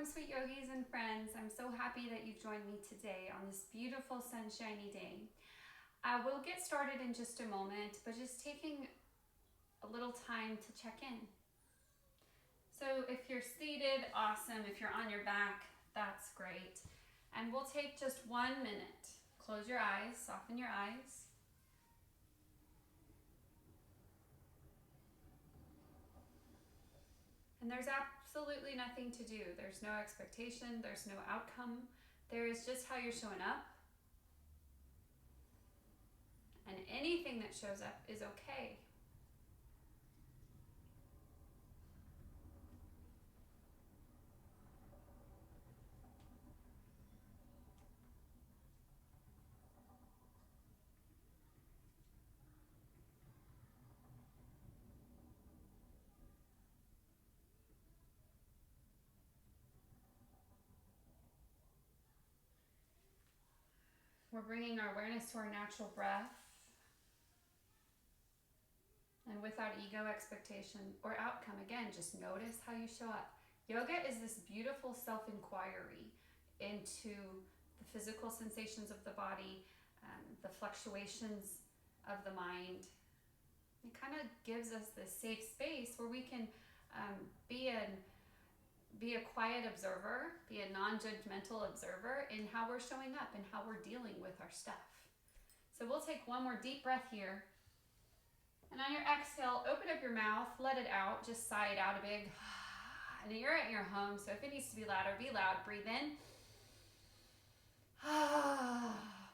Welcome, sweet yogis and friends. I'm so happy that you've joined me today on this beautiful sunshiny day. We'll get started in just a moment, but just taking a little time to check in. So if you're seated, awesome. If you're on your back, that's great. And we'll take just 1 minute. Close your eyes, soften your eyes. And there's absolutely nothing to do. There's no expectation, there's no outcome. There is just how you're showing up. And anything that shows up is okay. We're bringing our awareness to our natural breath. And without ego, expectation, or outcome, again, just notice how you show up. Yoga is this beautiful self-inquiry into the physical sensations of the body, the fluctuations of the mind. It kind of gives us this safe space where we can be a quiet observer, be a non-judgmental observer in how we're showing up and how we're dealing with our stuff. So we'll take one more deep breath here. And on your exhale, open up your mouth, let it out, just sigh it out a big. And you're at your home, so if it needs to be louder, be loud. Breathe in.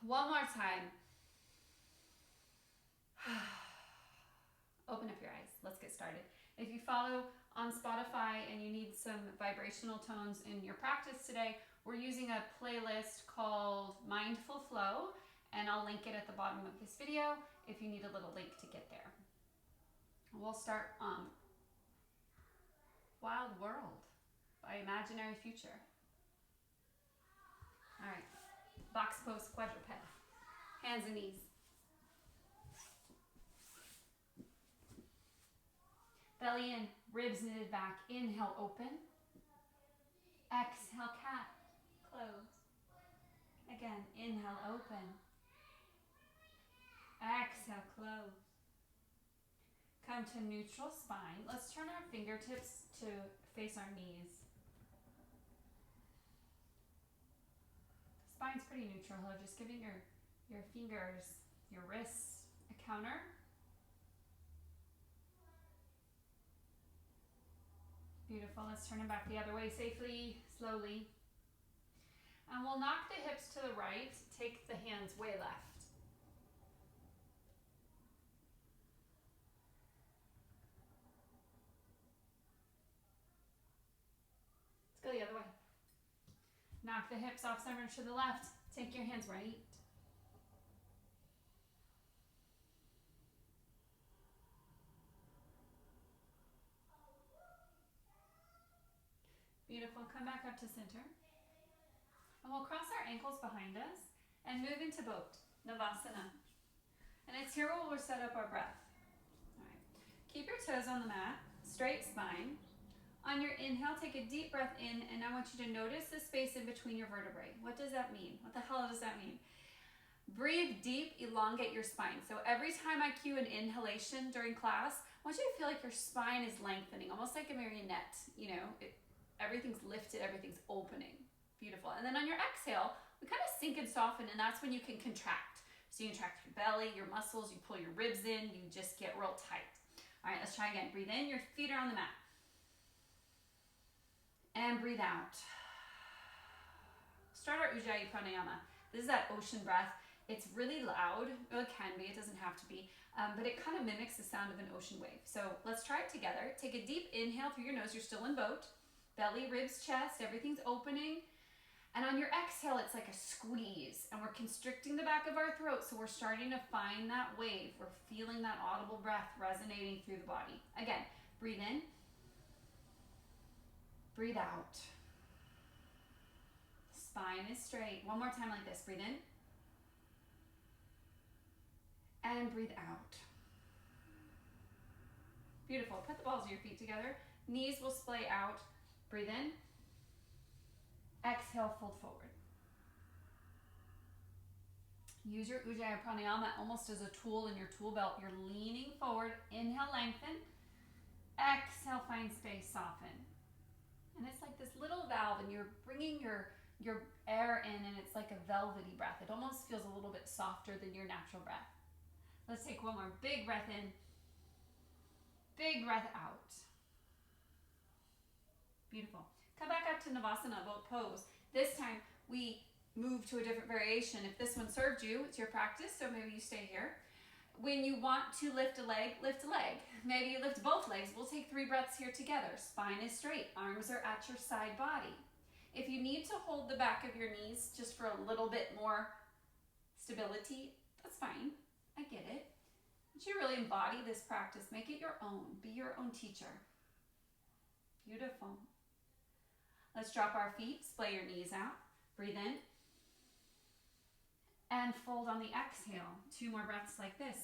One more time. Open up your eyes. Let's get started. If you follow on Spotify and you need some vibrational tones in your practice today, we're using a playlist called Mindful Flow, and I'll link it at the bottom of this video if you need a little link to get there. We'll start Wild World by Imaginary Future. All right, box pose quadruped, hands and knees. Belly in, ribs knitted back. Inhale, open. Exhale, cat, close. Again, inhale, open. Exhale, close. Come to neutral spine. Let's turn our fingertips to face our knees. Spine's pretty neutral here, just giving your fingers, your wrists a counter. Beautiful. Let's turn them back the other way safely, slowly. And we'll knock the hips to the right, take the hands way left. Let's go the other way. Knock the hips off center to the left, take your hands right. Beautiful. Come back up to center. And we'll cross our ankles behind us and move into boat, Navasana. And it's here where we'll set up our breath. All right. Keep your toes on the mat, straight spine. On your inhale, take a deep breath in, and I want you to notice the space in between your vertebrae. What does that mean? What the hell does that mean? Breathe deep, elongate your spine. So every time I cue an inhalation during class, I want you to feel like your spine is lengthening, almost like a marionette, you know, everything's lifted, everything's opening. Beautiful. And then on your exhale, we kind of sink and soften, and that's when you can contract. So you contract your belly, your muscles, you pull your ribs in, you just get real tight. All right, let's try again. Breathe in, your feet are on the mat. And breathe out. Start our Ujjayi Pranayama. This is that ocean breath. It's really loud. Well, it can be, it doesn't have to be, but it kind of mimics the sound of an ocean wave. So let's try it together. Take a deep inhale through your nose. You're still in boat. Belly, ribs, chest, everything's opening. And on your exhale, it's like a squeeze. And we're constricting the back of our throat, so we're starting to find that wave. We're feeling that audible breath resonating through the body. Again, breathe in. Breathe out. Spine is straight. One more time like this. Breathe in. And breathe out. Beautiful. Put the balls of your feet together. Knees will splay out. Breathe in. Exhale, fold forward. Use your Ujjayi Pranayama almost as a tool in your tool belt. You're leaning forward. Inhale, lengthen. Exhale, find space, soften. And it's like this little valve, and you're bringing your air in, and it's like a velvety breath. It almost feels a little bit softer than your natural breath. Let's take one more. Big breath in. Big breath out. Beautiful. Come back up to Navasana, boat pose. This time we move to a different variation. If this one served you, it's your practice, so maybe you stay here. When you want to lift a leg, lift a leg. Maybe you lift both legs. We'll take 3 breaths here together. Spine is straight. Arms are at your side body. If you need to hold the back of your knees just for a little bit more stability, that's fine. I get it. But you really embody this practice. Make it your own. Be your own teacher. Beautiful. Let's drop our feet. Splay your knees out. Breathe in. And fold on the exhale. 2 more breaths like this.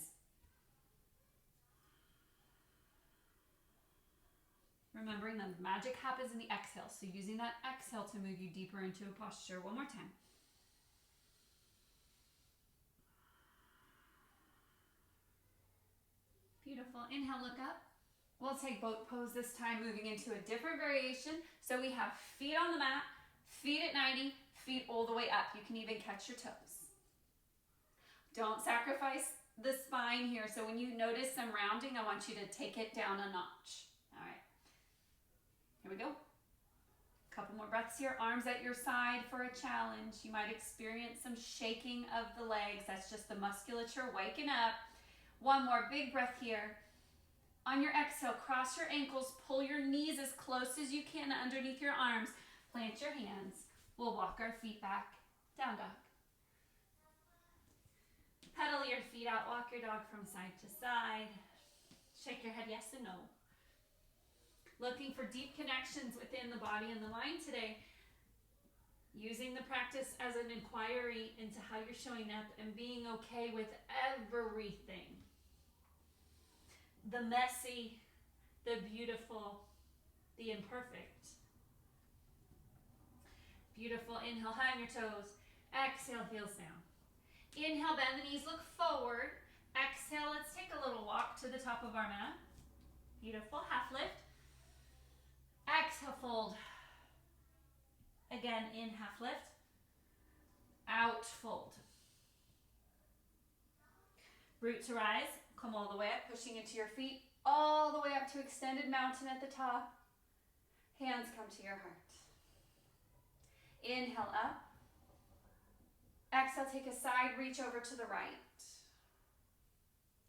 Remembering the magic happens in the exhale. So using that exhale to move you deeper into a posture. One more time. Beautiful. Inhale, look up. We'll take boat pose this time, moving into a different variation. So we have feet on the mat, feet at 90, feet all the way up. You can even catch your toes. Don't sacrifice the spine here. So when you notice some rounding, I want you to take it down a notch. All right. Here we go. Couple more breaths here. Arms at your side for a challenge. You might experience some shaking of the legs. That's just the musculature waking up. One more big breath here. On your exhale, cross your ankles, pull your knees as close as you can underneath your arms. Plant your hands. We'll walk our feet back. Down dog. Pedal your feet out. Walk your dog from side to side. Shake your head yes and no. Looking for deep connections within the body and the mind today. Using the practice as an inquiry into how you're showing up and being okay with everything. The messy, the beautiful, the imperfect. Beautiful. Inhale, high on your toes. Exhale, heels down. Inhale, bend the knees, look forward. Exhale, let's take a little walk to the top of our mat. Beautiful. Half lift. Exhale, fold. Again, in half lift. Out, fold. Root to rise. Come all the way up, pushing into your feet, all the way up to extended mountain at the top. Hands come to your heart. Inhale up. Exhale, take a side reach over to the right.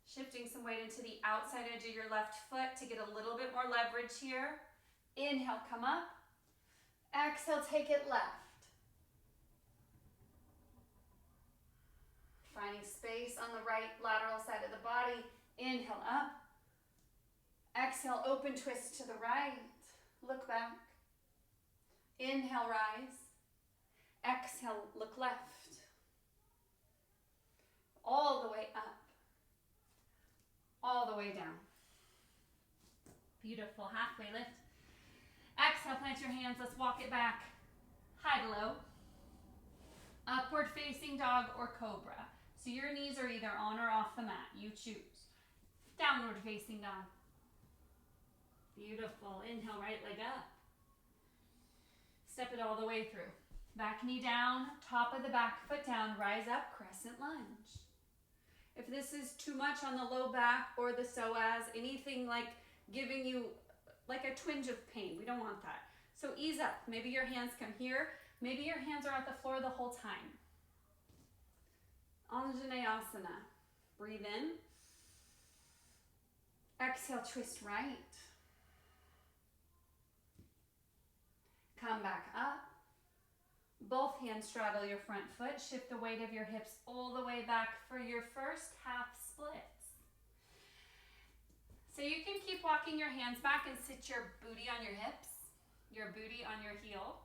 Shifting some weight into the outside edge of your left foot to get a little bit more leverage here. Inhale, come up. Exhale, take it left. Finding space on the right lateral side of the body. Inhale up. Exhale, open twist to the right. Look back. Inhale, rise. Exhale, look left. All the way up. All the way down. Beautiful. Halfway lift. Exhale, plant your hands. Let's walk it back. High to low. Upward facing dog or cobra. So your knees are either on or off the mat. You choose. Downward facing dog. Beautiful. Inhale, right leg up. Step it all the way through. Back knee down, top of the back foot down, rise up, crescent lunge. If this is too much on the low back or the psoas, anything like giving you like a twinge of pain, we don't want that. So ease up. Maybe your hands come here. Maybe your hands are at the floor the whole time. Anjaneyasana. Breathe in. Exhale, twist right. Come back up. Both hands straddle your front foot. Shift the weight of your hips all the way back for your first half splits. So you can keep walking your hands back and sit your booty on your hips, your booty on your heel.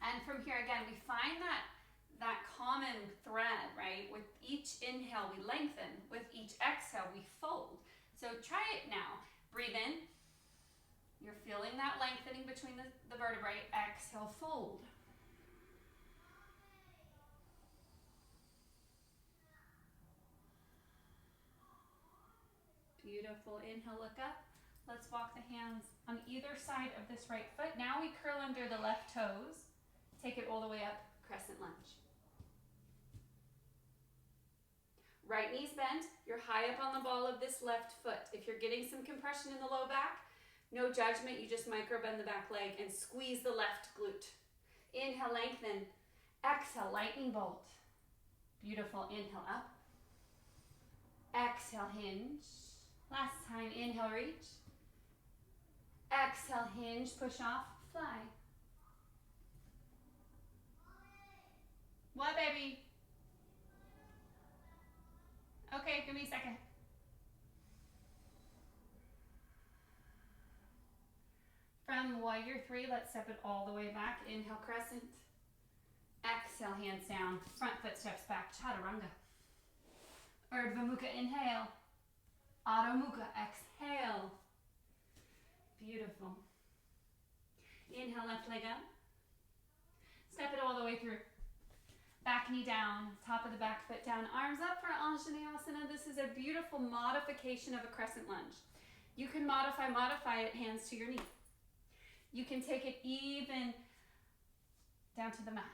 And from here, again, we find that common thread, right? With each inhale, we lengthen. With each exhale, we fold. So try it now. Breathe in. You're feeling that lengthening between the vertebrae. Exhale, fold. Beautiful. Inhale, look up. Let's walk the hands on either side of this right foot. Now we curl under the left toes. Take it all the way up, crescent lunge. Right knee's bent. You're high up on the ball of this left foot. If you're getting some compression in the low back, no judgment. You just micro bend the back leg and squeeze the left glute. Inhale, lengthen. Exhale, lightning bolt. Beautiful. Inhale, up. Exhale, hinge. Last time, inhale, reach. Exhale, hinge, push off, fly. What, baby? Okay, give me a second. From warrior 3, let's step it all the way back. Inhale, crescent. Exhale, hands down. Front foot steps back, chaturanga. Urdhva Mukha, inhale. Adho Mukha, exhale. Beautiful. Inhale, left leg up. Step it all the way through. Back knee down, top of the back foot down, arms up for Anjaneyasana. This is a beautiful modification of a crescent lunge. You can modify it, hands to your knee. You can take it even down to the mat.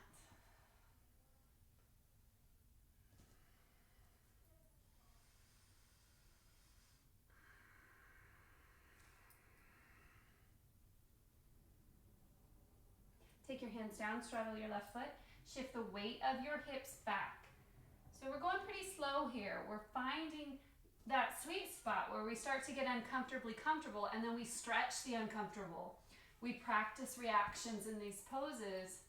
Take your hands down, straddle your left foot. Shift the weight of your hips back. So we're going pretty slow here. We're finding that sweet spot where we start to get uncomfortably comfortable and then we stretch the uncomfortable. We practice reactions in these poses.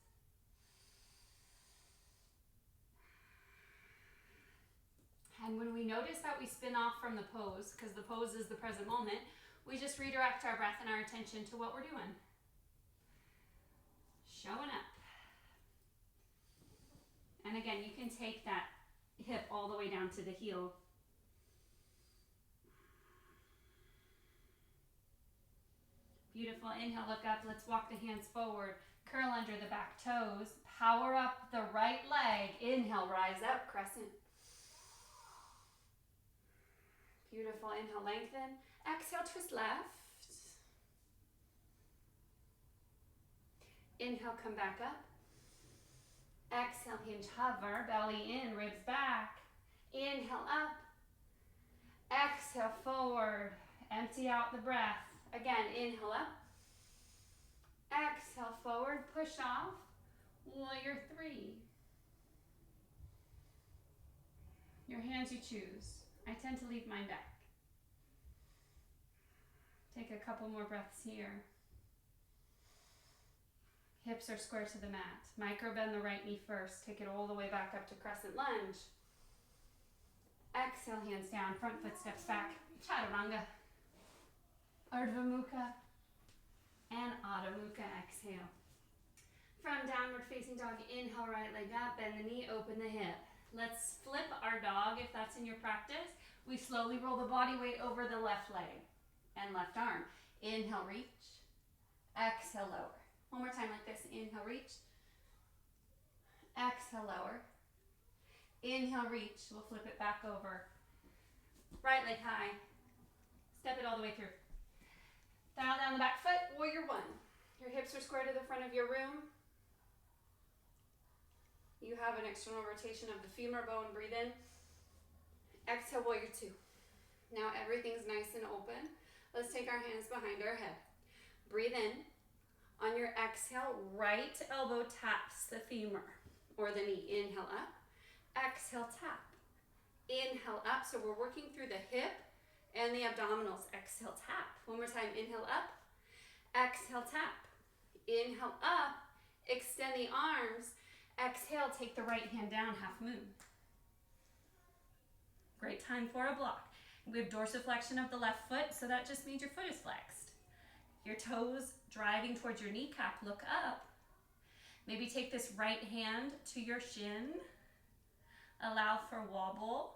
And when we notice that we spin off from the pose, because the pose is the present moment, we just redirect our breath and our attention to what we're doing. Showing up. And again, you can take that hip all the way down to the heel. Beautiful. Inhale, look up. Let's walk the hands forward. Curl under the back toes. Power up the right leg. Inhale, rise up, crescent. Beautiful. Inhale, lengthen. Exhale, twist left. Inhale, come back up. Exhale, hinge, hover, belly in, ribs back. Inhale, up. Exhale, forward. Empty out the breath. Again, inhale, up. Exhale, forward, push off. Warrior 3. Your hands you choose. I tend to leave mine back. Take a couple more breaths here. Hips are square to the mat. Micro bend the right knee first. Take it all the way back up to crescent lunge. Exhale, hands down. Front foot steps back. Chaturanga. Urdhva Mukha. And Adho Mukha. Exhale. From downward facing dog, inhale, right leg up. Bend the knee, open the hip. Let's flip our dog if that's in your practice. We slowly roll the body weight over the left leg and left arm. Inhale, reach. Exhale, lower. One more time like this. Inhale, reach. Exhale, lower. Inhale, reach. We'll flip it back over. Right leg high. Step it all the way through. Dial down the back foot, warrior 1. Your hips are square to the front of your room. You have an external rotation of the femur bone. Breathe in. Exhale, warrior 2. Now everything's nice and open. Let's take our hands behind our head. Breathe in. On your exhale, right elbow taps the femur or the knee. Inhale up. Exhale, tap. Inhale up. So we're working through the hip and the abdominals. Exhale, tap. One more time. Inhale up. Exhale, tap. Inhale up. Extend the arms. Exhale, take the right hand down, half moon. Great time for a block. We have dorsiflexion of the left foot, so that just means your foot is flexed. Your toes driving towards your kneecap, look up. Maybe take this right hand to your shin. Allow for wobble.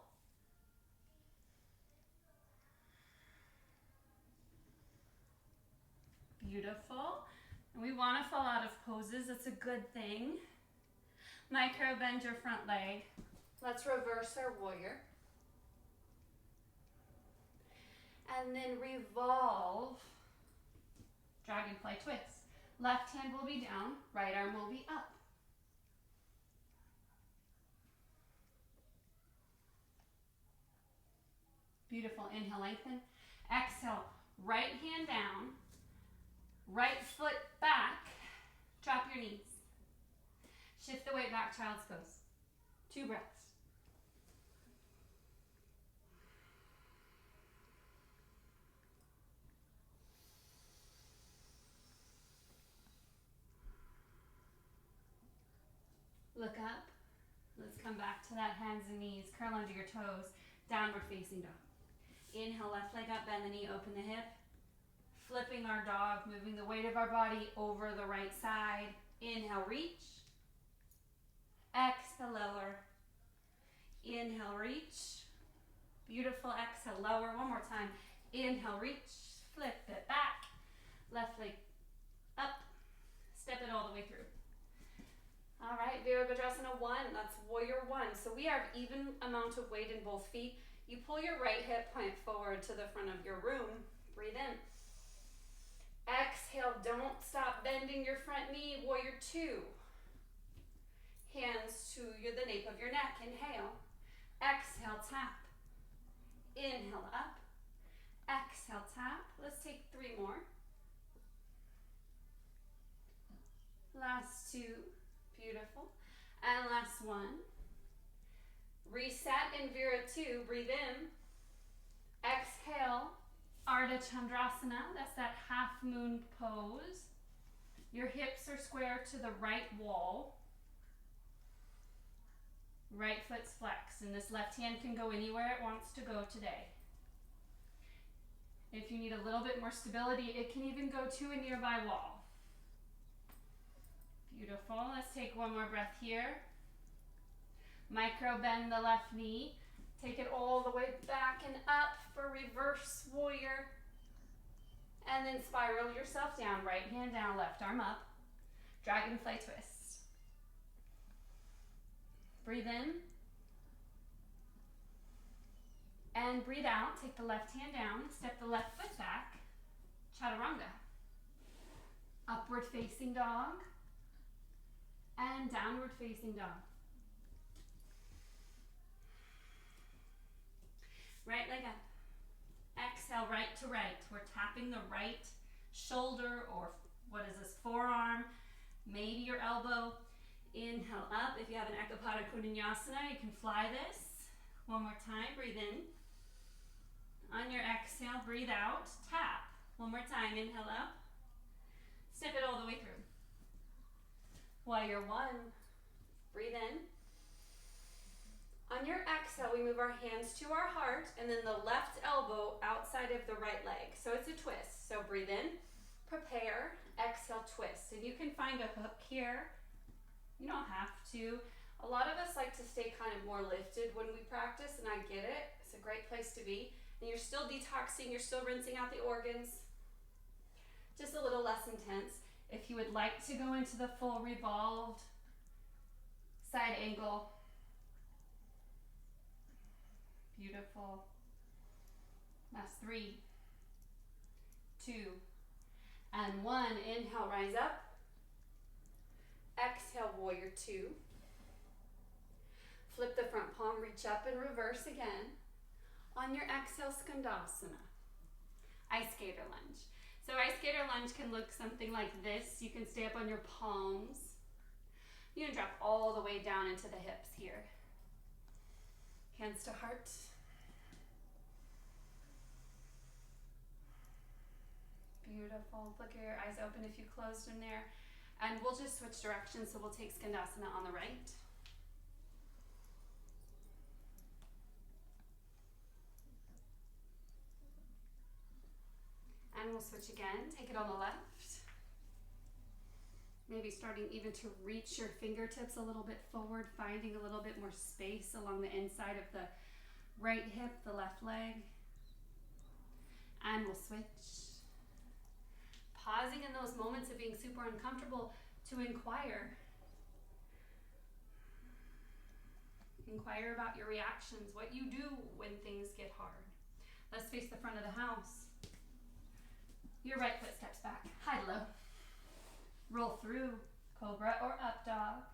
Beautiful. And we want to fall out of poses. It's a good thing. Micro bend your front leg. Let's reverse our warrior. And then revolve, dragonfly twist. Left hand will be down, right arm will be up. Beautiful, inhale, lengthen. Exhale, right hand down, right foot back, drop your knees. Shift the weight back, child's pose. 2 breaths. Look up. Let's come back to that hands and knees. Curl under your toes. Downward facing dog. Inhale, left leg up, bend the knee, open the hip. Flipping our dog, moving the weight of our body over the right side. Inhale, reach. Exhale, lower. Inhale, reach. Beautiful, exhale, lower. One more time. Inhale, reach. Flip it back. Left leg up. Step it all the way through. All right, Virabhadrasana 1, that's warrior 1. So we have even amount of weight in both feet. You pull your right hip point forward to the front of your room. Breathe in. Exhale, don't stop bending your front knee. Warrior 2. Hands to the nape of your neck. Inhale. Exhale, tap. Inhale, up. Exhale, tap. Let's take 3 more. Last 2. Beautiful. And last 1. Reset in Vira 2. Breathe in. Exhale. Ardha Chandrasana. That's that half moon pose. Your hips are square to the right wall. Right foot's flexed. And this left hand can go anywhere it wants to go today. If you need a little bit more stability, it can even go to a nearby wall. Beautiful. Let's take 1 more breath here. Micro bend the left knee. Take it all the way back and up for reverse warrior. And then spiral yourself down. Right hand down, left arm up. Dragonfly twist. Breathe in. And breathe out. Take the left hand down. Step the left foot back. Chaturanga. Upward facing dog. And downward facing dog. Right leg up. Exhale, right to right. We're tapping the right shoulder, or what is this, forearm, maybe your elbow. Inhale up. If you have an Ekapada Kudinyasana, you can fly this. 1 more time, breathe in. On your exhale, breathe out, tap. 1 more time, inhale up. Step it all the way through. Warrior 1, breathe in. On your exhale, we move our hands to our heart and then the left elbow outside of the right leg. So it's a twist. So breathe in, prepare, exhale, twist. And you can find a hook here. You don't have to. A lot of us like to stay kind of more lifted when we practice, and I get it. It's a great place to be. And you're still detoxing, you're still rinsing out the organs. Just a little less intense. If you would like to go into the full revolved side angle. Beautiful. Last 3, 2, and 1. Inhale, rise up. Exhale, warrior 2. Flip the front palm, reach up and reverse again. On your exhale, Skandasana. Ice skater lunge. So ice skater lunge can look something like this. You can stay up on your palms. You can drop all the way down into the hips here. Hands to heart. Beautiful. Look at your eyes open if you closed in there. And we'll just switch directions, so we'll take Skandasana on the right. And we'll switch again, take it on the left. Maybe starting even to reach your fingertips a little bit forward, finding a little bit more space along the inside of the right hip, the left leg. And we'll switch. Pausing in those moments of being super uncomfortable to inquire. Inquire about your reactions, what you do when things get hard. Let's face the front of the house. Your right foot steps back, high to low. Roll through, cobra or up dog,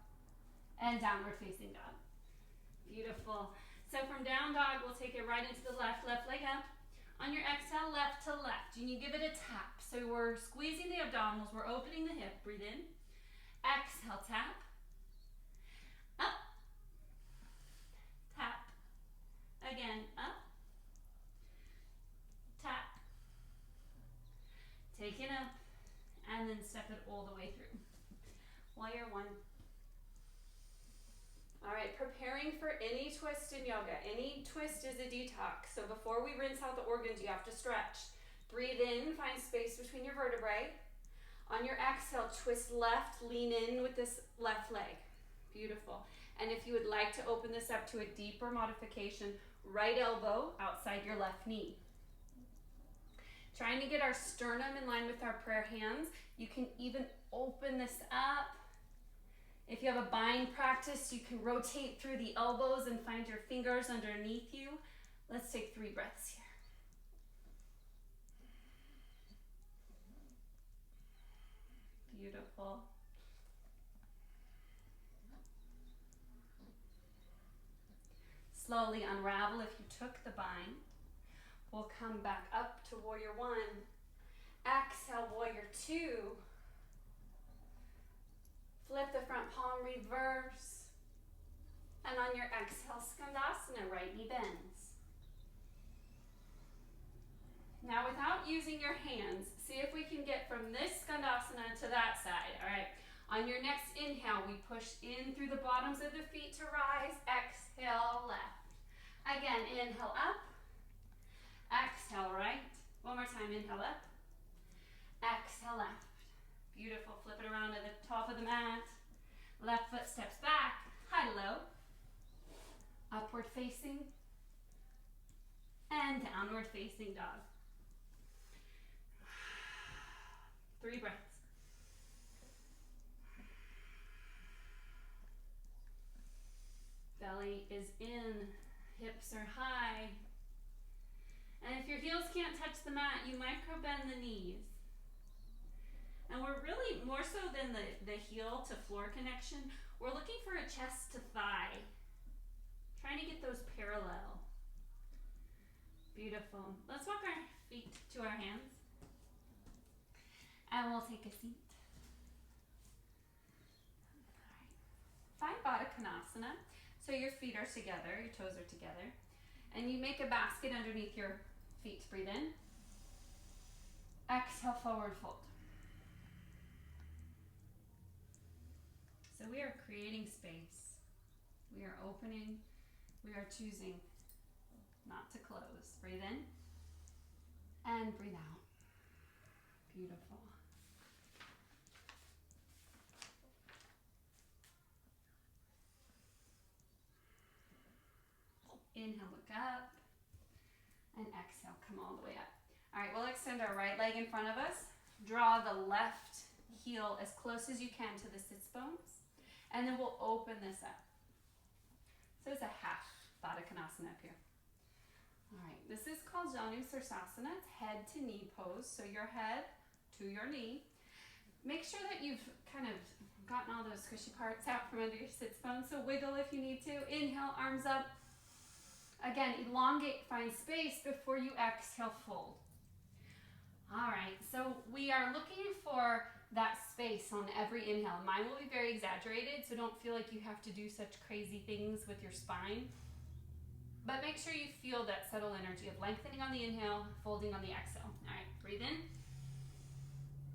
and downward facing dog. Beautiful. So from down dog, we'll take it right into the left leg up. On your exhale, left to left, and you give it a tap. So we're squeezing the abdominals, we're opening the hip, breathe in. Exhale, tap. Up. Tap. Again, up. Tap. Take it up, and then step it all the way through. Warrior one. All right, preparing for any twist in yoga. Any twist is a detox. So before we rinse out the organs, you have to stretch. Breathe in, find space between your vertebrae. On your exhale, twist left, lean in with this left leg. Beautiful. And if you would like to open this up to a deeper modification, right elbow outside your left knee. Trying to get our sternum in line with our prayer hands. You can even open this up. If you have a bind practice, you can rotate through the elbows and find your fingers underneath you. Let's take 3 breaths here. Beautiful. Slowly unravel if you took the bind. We'll come back up to warrior one. Exhale, warrior two. Flip the front palm, reverse. And on your exhale, skandasana, right knee bends. Now without using your hands, see if we can get from this skandasana to that side, all right? On your next inhale, we push in through the bottoms of the feet to rise. Exhale, left. Again, inhale up. Exhale, right. One more time, inhale up. Exhale, left. Beautiful, flip it around to the top of the mat. Left foot steps back, high to low. Upward facing. And downward facing dog. 3 breaths. Belly is in, hips are high. And if your heels can't touch the mat, you micro bend the knees. And we're really, more so than the heel to floor connection, we're looking for a chest to thigh. Trying to get those parallel. Beautiful. Let's walk our feet to our hands. And we'll take a seat. All right. Find Baddha Konasana. So your feet are together, your toes are together. And you make a basket underneath your feet. Breathe in. Exhale, forward fold. So we are creating space. We are opening. We are choosing not to close. Breathe in. And breathe out. Beautiful. Inhale, look up. And exhale, come all the way up. All right, we'll extend our right leg in front of us. Draw the left heel as close as you can to the sits bones. And then we'll open this up. So it's a half Baddha Konasana up here. All right, this is called Janu Sirsasana. It's head to knee pose. So your head to your knee. Make sure that you've kind of gotten all those squishy parts out from under your sits bones. So wiggle if you need to. Inhale, arms up. Again, elongate, find space before you exhale, fold. All right, so we are looking for that space on every inhale. Mine will be very exaggerated, so don't feel like you have to do such crazy things with your spine. But make sure you feel that subtle energy of lengthening on the inhale, folding on the exhale. All right, breathe in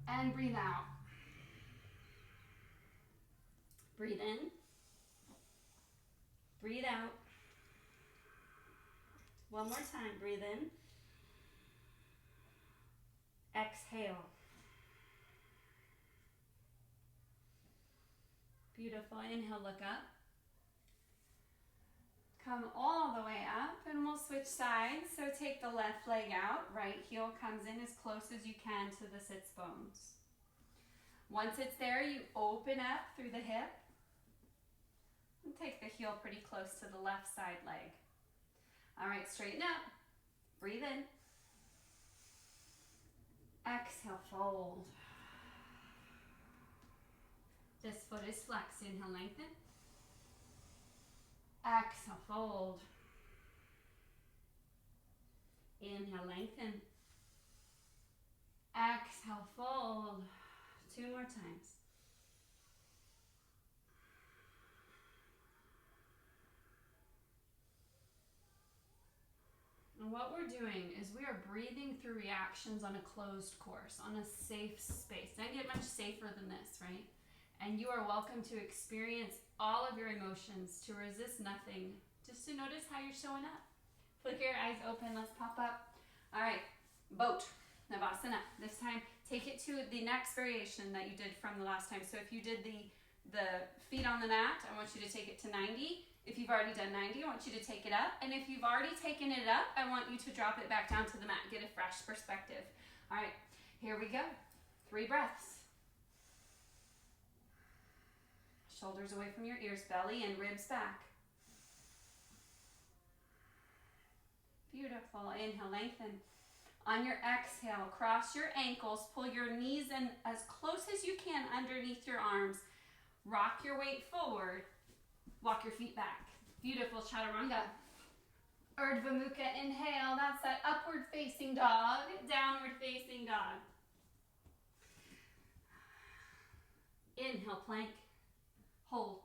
and breathe out. Breathe in, breathe out. One more time, breathe in. Exhale. Beautiful, inhale, look up. Come all the way up and we'll switch sides. So take the left leg out, right heel comes in as close as you can to the sits bones. Once it's there, you open up through the hip and take the heel pretty close to the left side leg. All right, straighten up, breathe in. Exhale, fold. This foot is flexed. Inhale, lengthen. Exhale, fold. Inhale, lengthen. Exhale, fold. 2 more times. And what we're doing is we are breathing through reactions on a closed course, on a safe space. Doesn't get much safer than this, right? And you are welcome to experience all of your emotions, to resist nothing, just to notice how you're showing up. Flick your eyes open, let's pop up. All right, boat, Navasana. This time, take it to the next variation that you did from the last time. So if you did the feet on the mat, I want you to take it to 90. If you've already done 90, I want you to take it up. And if you've already taken it up, I want you to drop it back down to the mat, get a fresh perspective. All right, here we go. 3 breaths. Shoulders away from your ears, belly and ribs back. Beautiful. Inhale, lengthen. On your exhale, cross your ankles, pull your knees in as close as you can underneath your arms. Rock your weight forward. Walk your feet back. Beautiful, chaturanga. Urdhva Mukha, inhale. That's that upward facing dog, downward facing dog. Inhale, plank. Hold.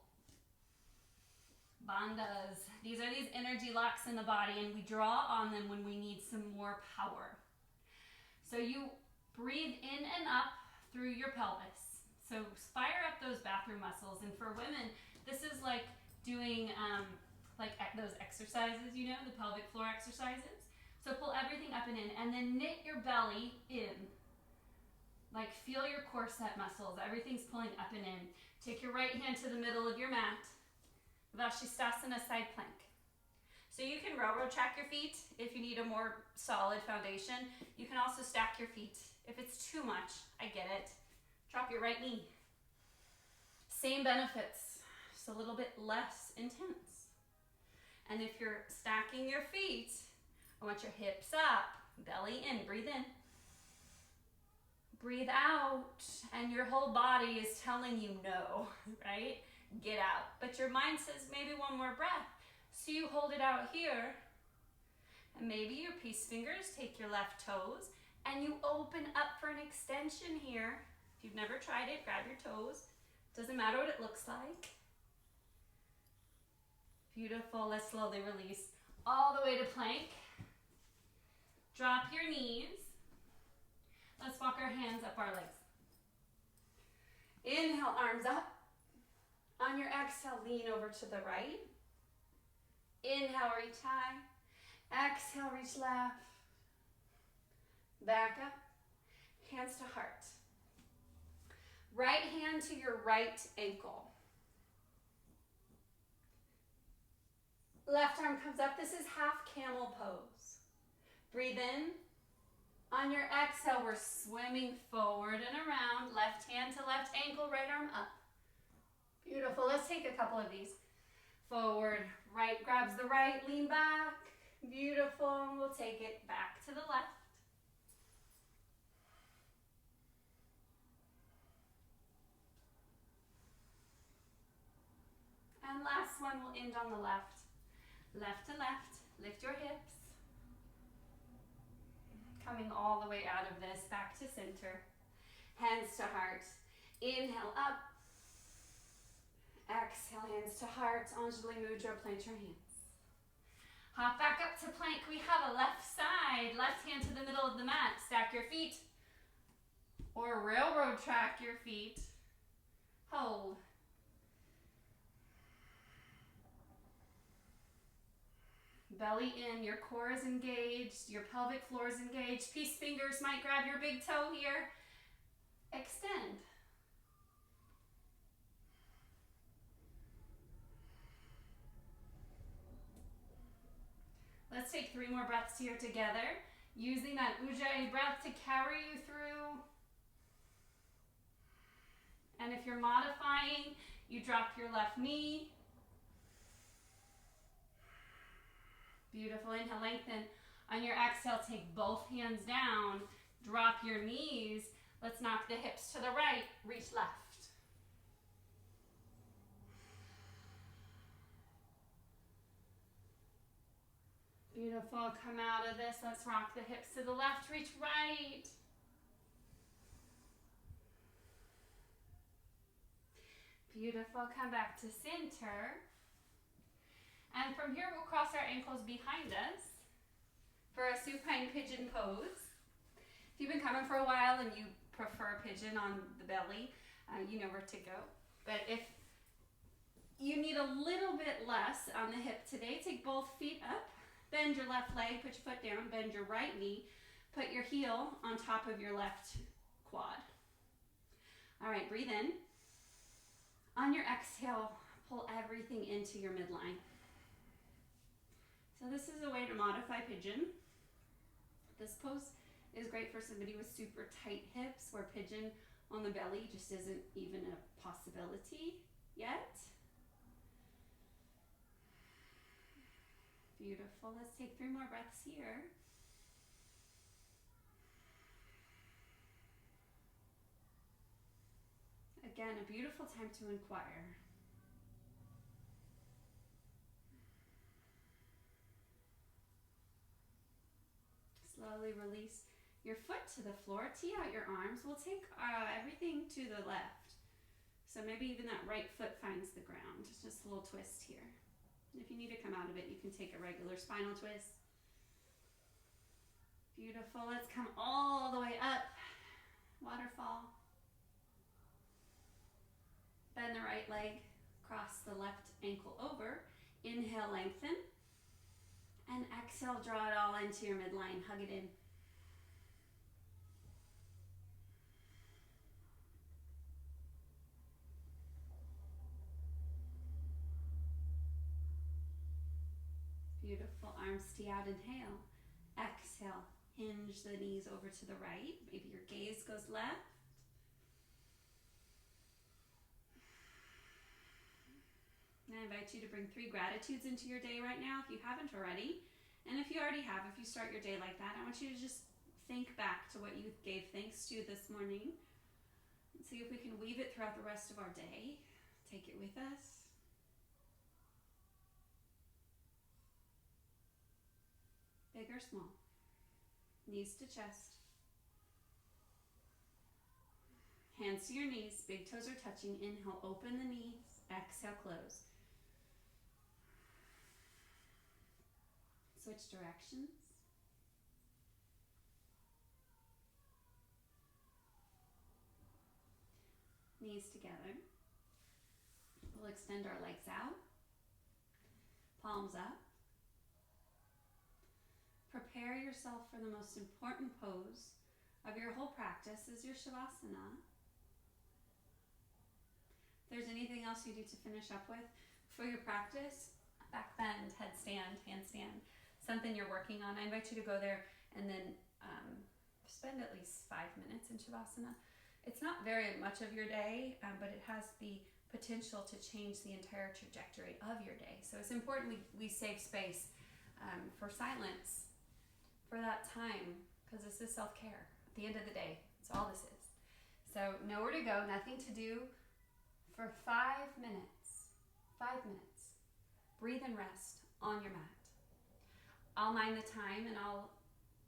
Bandhas. These are these energy locks in the body, and we draw on them when we need some more power. So you breathe in and up through your pelvis. So fire up those bathroom muscles. And for women, this is like doing those exercises, you know, the pelvic floor exercises. So pull everything up and in, and then knit your belly in. Like feel your corset muscles. Everything's pulling up and in. Take your right hand to the middle of your mat. Vashisthasana, side plank. So you can railroad track your feet if you need a more solid foundation. You can also stack your feet. If it's too much, I get it. Drop your right knee. Same benefits, just a little bit less intense. And if you're stacking your feet, I want your hips up, belly in, breathe in. Breathe out, and your whole body is telling you no, right? Get out. But your mind says maybe one more breath. So you hold it out here, and maybe your peace fingers take your left toes, and you open up for an extension here. If you've never tried it, grab your toes. Doesn't matter what it looks like. Beautiful. Let's slowly release all the way to plank. Drop your knees. Let's walk our hands up our legs. Inhale, arms up. On your exhale, lean over to the right. Inhale, reach high. Exhale, reach left. Back up. Hands to heart. Right hand to your right ankle. Left arm comes up. This is half camel pose. Breathe in. On your exhale, we're swimming forward and around. Left hand to left ankle, right arm up. Beautiful. Let's take a couple of these. Forward, right grabs the right, lean back. Beautiful. We'll take it back to the left. And last one, we'll end on the left. Left to left. Lift your hips. Coming all the way out of this, back to center. Hands to heart. Inhale up. Exhale, hands to heart. Anjali Mudra, plant your hands. Hop back up to plank. We have a left side. Left hand to the middle of the mat. Stack your feet. Or railroad track your feet. Hold. Belly in, your core is engaged, your pelvic floor is engaged. Peace fingers might grab your big toe here. Extend. Let's take 3 more breaths here together, using that Ujjayi breath to carry you through. And if you're modifying, you drop your left knee. Beautiful. Inhale, lengthen. On your exhale, take both hands down. Drop your knees. Let's knock the hips to the right, reach left. Beautiful, come out of this. Let's rock the hips to the left, reach right. Beautiful, come back to center. And from here, we'll cross our ankles behind us for a supine pigeon pose. If you've been coming for a while and you prefer pigeon on the belly, you know where to go. But if you need a little bit less on the hip today, take both feet up, bend your left leg, put your foot down, bend your right knee, put your heel on top of your left quad. All right, breathe in. On your exhale, pull everything into your midline. So this is a way to modify pigeon. This pose is great for somebody with super tight hips where pigeon on the belly just isn't even a possibility yet. Beautiful. Let's take 3 more breaths here. Again, a beautiful time to inquire. Slowly release your foot to the floor. Tee out your arms. We'll take everything to the left. So maybe even that right foot finds the ground. Just a little twist here. If you need to come out of it, you can take a regular spinal twist. Beautiful. Let's come all the way up. Waterfall. Bend the right leg. Cross the left ankle over. Inhale, lengthen. And exhale, draw it all into your midline. Hug it in. Beautiful. Arms stay out. Inhale. Exhale. Hinge the knees over to the right. Maybe your gaze goes left. And I invite you to bring 3 gratitudes into your day right now if you haven't already. And if you already have, if you start your day like that, I want you to just think back to what you gave thanks to this morning and see if we can weave it throughout the rest of our day. Take it with us. Big or small. Knees to chest. Hands to your knees. Big toes are touching. Inhale, open the knees. Exhale, close. Switch directions. Knees together. We'll extend our legs out. Palms up. Prepare yourself for the most important pose of your whole practice is your Shavasana. If there's anything else you need to finish up with for your practice, back bend, headstand, handstand, something you're working on, I invite you to go there and then spend at least 5 minutes in Shavasana. It's not very much of your day, but it has the potential to change the entire trajectory of your day. So it's important we save space for silence, for that time, because this is self-care. At the end of the day, it's all this is. So nowhere to go, nothing to do for 5 minutes. 5 minutes. Breathe and rest on your mat. I'll mind the time and I'll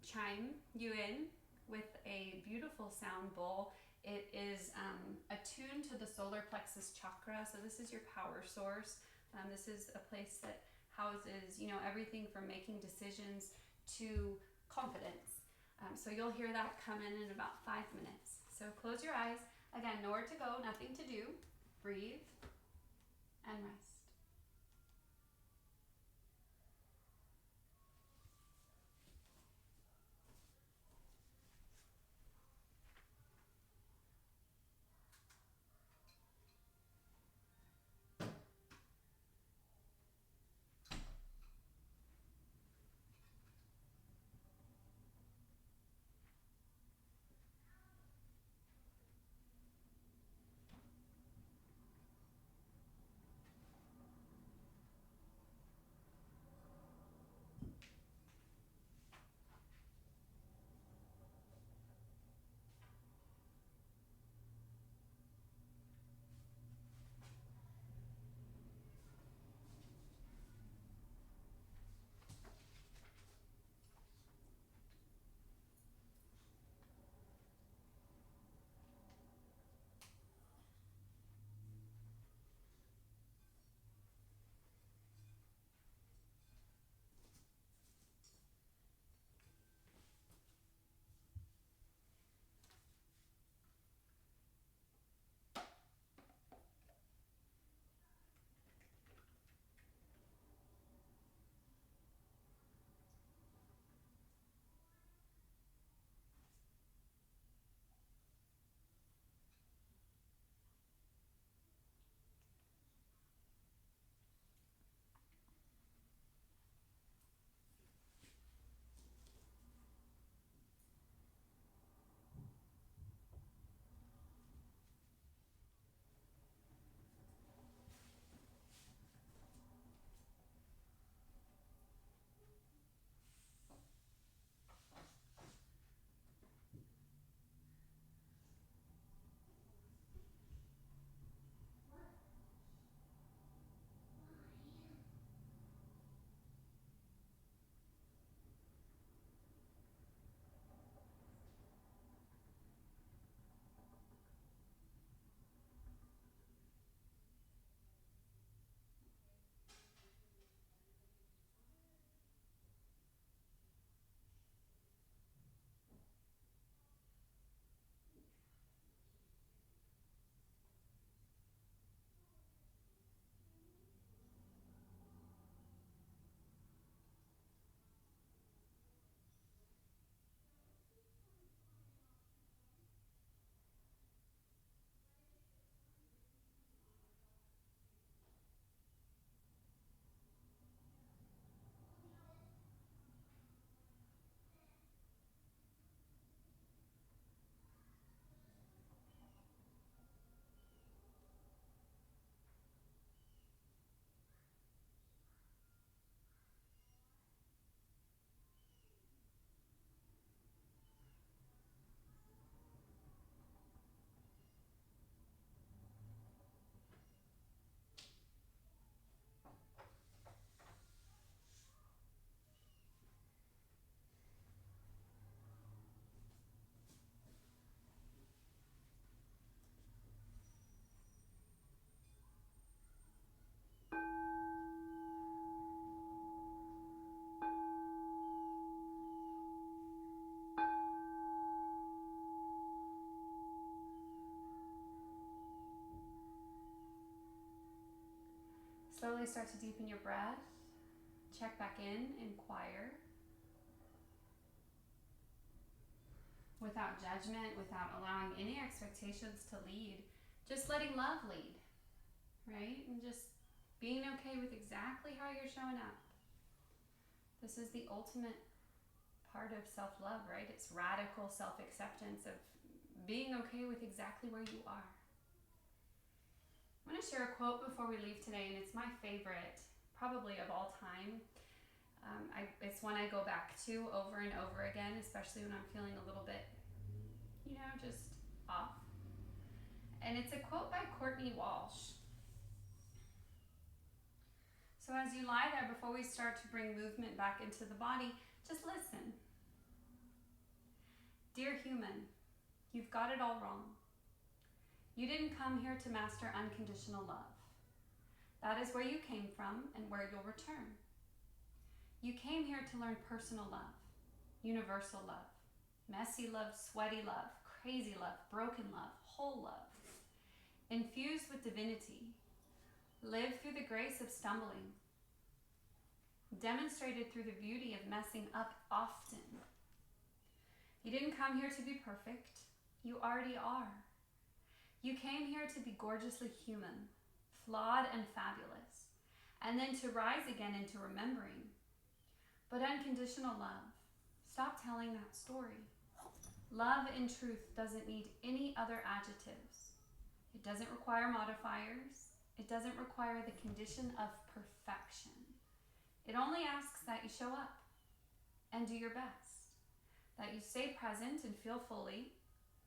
chime you in with a beautiful sound bowl. It is attuned to the solar plexus chakra, so this is your power source. This is a place that houses, everything from making decisions to confidence. So you'll hear that come in about 5 minutes. So close your eyes. Again, nowhere to go, nothing to do. Breathe and rest. Slowly start to deepen your breath. Check back in, inquire. Without judgment, without allowing any expectations to lead. Just letting love lead, right? And just being okay with exactly how you're showing up. This is the ultimate part of self-love, right? It's radical self-acceptance of being okay with exactly where you are. I'm going to share a quote before we leave today, and it's my favorite, probably of all time. It's one I go back to over and over again, especially when I'm feeling a little bit, just off. And it's a quote by Courtney Walsh. So as you lie there, before we start to bring movement back into the body, just listen. Dear human, you've got it all wrong. You didn't come here to master unconditional love. That is where you came from and where you'll return. You came here to learn personal love, universal love, messy love, sweaty love, crazy love, broken love, whole love. Infused with divinity. Live through the grace of stumbling. Demonstrated through the beauty of messing up often. You didn't come here to be perfect. You already are. You came here to be gorgeously human, flawed and fabulous, and then to rise again into remembering. But unconditional love, stop telling that story. Love in truth doesn't need any other adjectives. It doesn't require modifiers. It doesn't require the condition of perfection. It only asks that you show up and do your best, that you stay present and feel fully,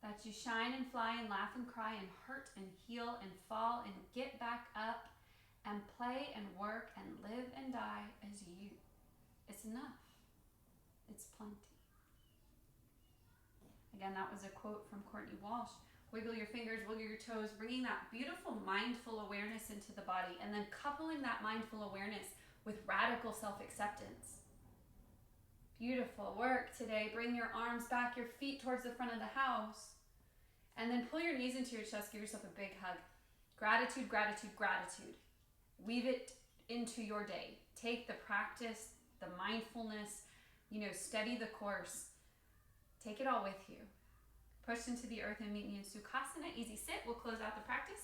that you shine and fly and laugh and cry and hurt and heal and fall and get back up and play and work and live and die as you. It's enough. It's plenty. Again, that was a quote from Courtney Walsh. Wiggle your fingers, wiggle your toes, bringing that beautiful mindful awareness into the body, and then coupling that mindful awareness with radical self-acceptance. Beautiful work today. Bring your arms back, your feet towards the front of the house, and then pull your knees into your chest. Give yourself a big hug. Gratitude, gratitude, gratitude. Weave it into your day. Take the practice, the mindfulness, steady the course. Take it all with you. Push into the earth and meet me in Sukhasana. Easy sit. We'll close out the practice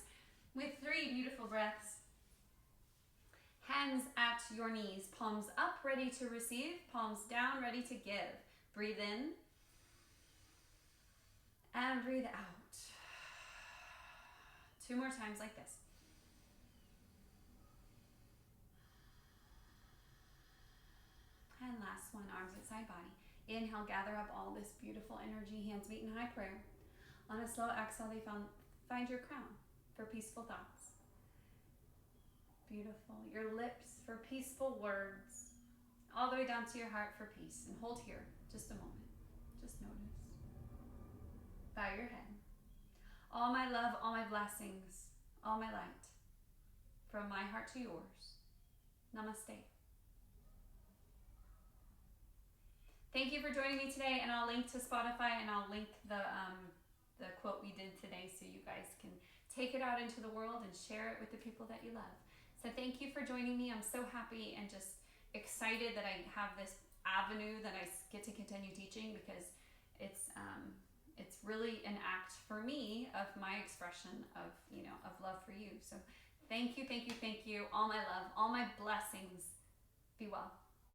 with 3 beautiful breaths. Hands at your knees, palms up, ready to receive, palms down, ready to give. Breathe in and breathe out. 2 more times like this. And last one, arms at side body. Inhale, gather up all this beautiful energy, hands meet in high prayer. On a slow exhale, they find your crown for peaceful thoughts. Beautiful. Your lips for peaceful words. All the way down to your heart for peace. And hold here just a moment. Just notice. Bow your head. All my love, all my blessings, all my light. From my heart to yours. Namaste. Thank you for joining me today, and I'll link to Spotify and I'll link the quote we did today so you guys can take it out into the world and share it with the people that you love. So thank you for joining me. I'm so happy and just excited that I have this avenue that I get to continue teaching, because it's really an act for me of my expression of love for you. So thank you, thank you, thank you. All my love, all my blessings. Be well.